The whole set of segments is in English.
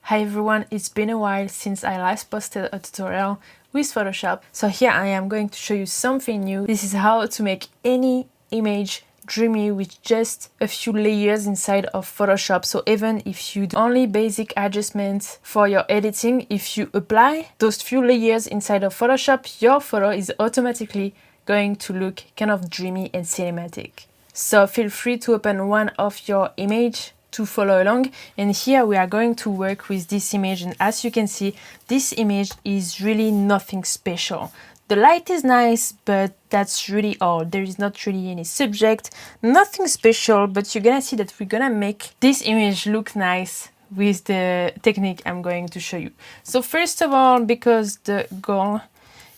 Hi everyone, it's been a while since I last posted a tutorial with Photoshop. So here I am going to show you something new. This is how to make any image dreamy with just a few layers inside of Photoshop. So even if you do only basic adjustments for your editing, if you apply those few layers inside of Photoshop, your photo is automatically going to look kind of dreamy and cinematic. So feel free to open one of your image to follow along, and here we are going to work with this image, and as you can see, this image is really nothing special. The light is nice, but that's really all. There is not really any subject, nothing special, but you're gonna see that we're gonna make this image look nice with the technique I'm going to show you. So first of all, because the goal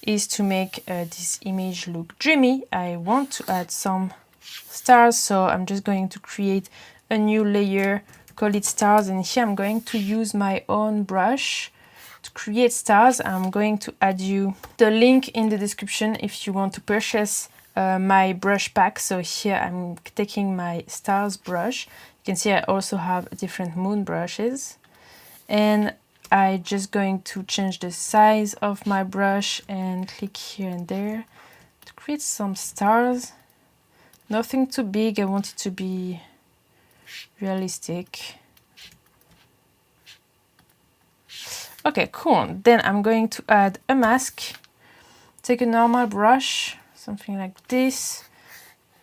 is to make this image look dreamy, I want to add some stars, so I'm just going to create a new layer, call it stars, and here I'm going to use my own brush to create stars. I'm going to add you the link in the description if you want to purchase my brush pack. So here I'm taking my stars brush. You can see I also have different moon brushes, and I'm just going to change the size of my brush and click here and there to create some stars. Nothing too big, I want it to be realistic. Okay, cool. Then I'm going to add a mask. Take a normal brush, something like this.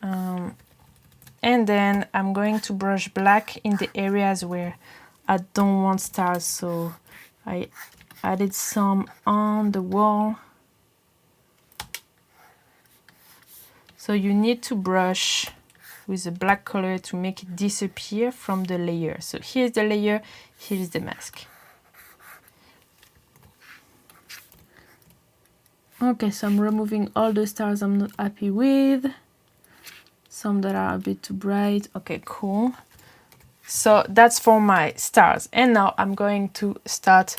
And then I'm going to brush black in the areas where I don't want stars. So I added some on the wall. So you need to brush with a black color to make it disappear from the layer. So here's the layer, here's the mask. Okay, so I'm removing all the stars I'm not happy with. Some that are a bit too bright. Okay, cool. So that's for my stars. And now I'm going to start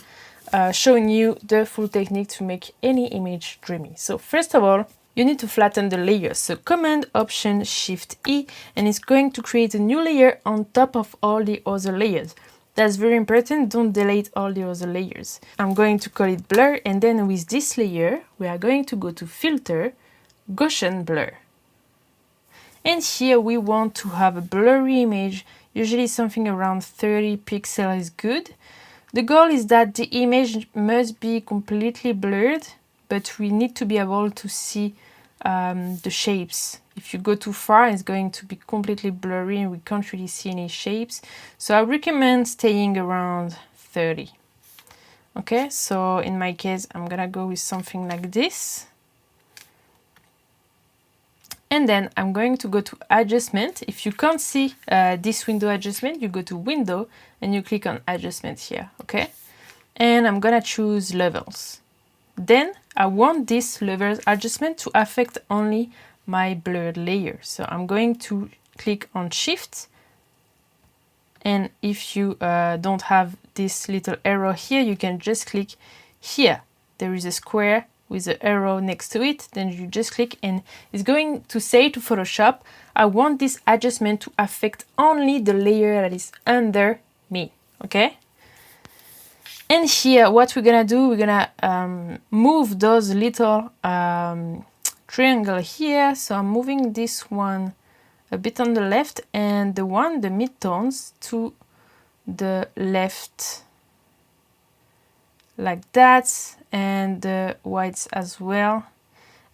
showing you the full technique to make any image dreamy. So first of all, you need to flatten the layers. So Command Option Shift E, and it's going to create a new layer on top of all the other layers. That's very important. Don't delete all the other layers. I'm going to call it blur, and then with this layer, we are going to go to Filter, Gaussian Blur. And here we want to have a blurry image. Usually something around 30 pixels is good. The goal is that the image must be completely blurred, but we need to be able to see the shapes. If you go too far, it's going to be completely blurry and we can't really see any shapes. So I recommend staying around 30. Okay, so in my case, I'm gonna go with something like this. And then I'm going to go to Adjustment. If you can't see this window adjustment, you go to Window and you click on Adjustment here, okay? And I'm gonna choose Levels. Then I want this level adjustment to affect only my blurred layer. So I'm going to click on Shift. And if you don't have this little arrow here, you can just click here. There is a square with an arrow next to it. Then you just click and it's going to say to Photoshop, I want this adjustment to affect only the layer that is under me, okay? And here, what we're gonna do, we're gonna move those little triangle here. So I'm moving this one a bit on the left and the midtones to the left, like that, and the whites as well.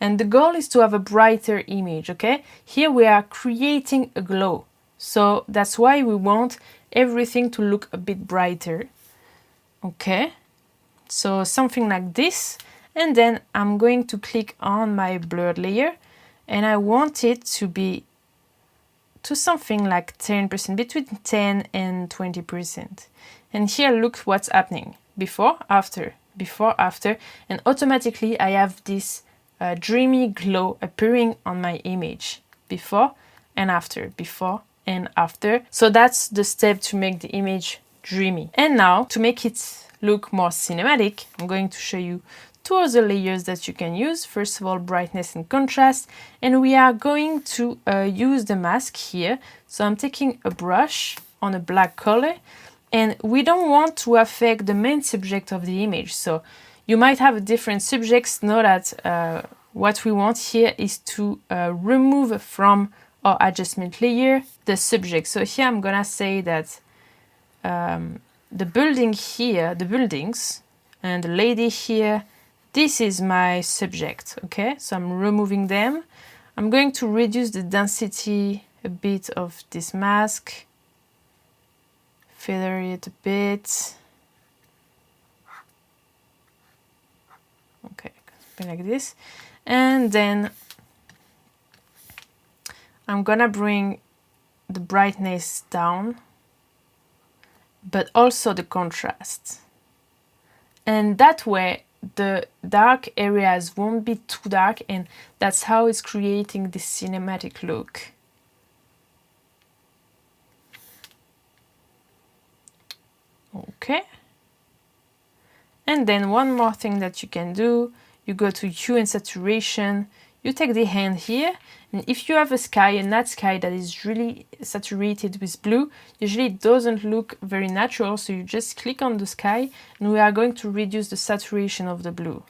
And the goal is to have a brighter image, okay? Here we are creating a glow. So that's why we want everything to look a bit brighter. Okay, so something like this, and then I'm going to click on my blurred layer and I want it to be to something like 10%, between 10 and 20%. And here look what's happening. Before, after, and automatically I have this dreamy glow appearing on my image. Before and after, before and after. So that's the step to make the image dreamy. And now, to make it look more cinematic, I'm going to show you two other layers that you can use. First of all, brightness and contrast, and we are going to use the mask here. So I'm taking a brush on a black color And we don't want to affect the main subject of the image. So you might have different subjects. Know that what we want here is to remove from our adjustment layer the subject. So here I'm gonna say that the building here, the buildings, and the lady here, this is my subject, okay? So I'm removing them. I'm going to reduce the density a bit of this mask, feather it a bit. Okay, something like this. And then I'm gonna bring the brightness down, but also the contrast. And that way the dark areas won't be too dark, and that's how it's creating this cinematic look. Okay. And then one more thing that you can do, you go to hue and saturation, you take the hand here, and if you have a night sky that is really saturated with blue, usually it doesn't look very natural, so you just click on the sky and we are going to reduce the saturation of the blue.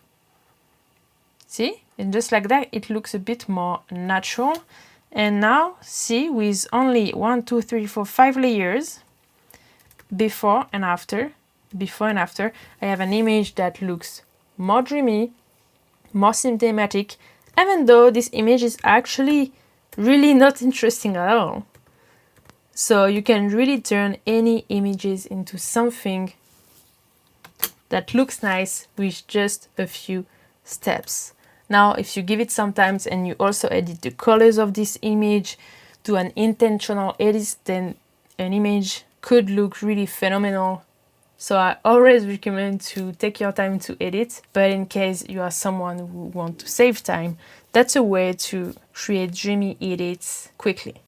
See? And just like that, it looks a bit more natural. And now, see, with only 1, 2, 3, 4, 5 layers, before and after, I have an image that looks more dreamy, more cinematic, even though this image is actually really not interesting at all. So you can really turn any images into something that looks nice with just a few steps. Now, if you give it some time and you also edit the colors of this image, do an intentional edit, then an image could look really phenomenal. So I always recommend to take your time to edit, but in case you are someone who wants to save time, that's a way to create dreamy edits quickly.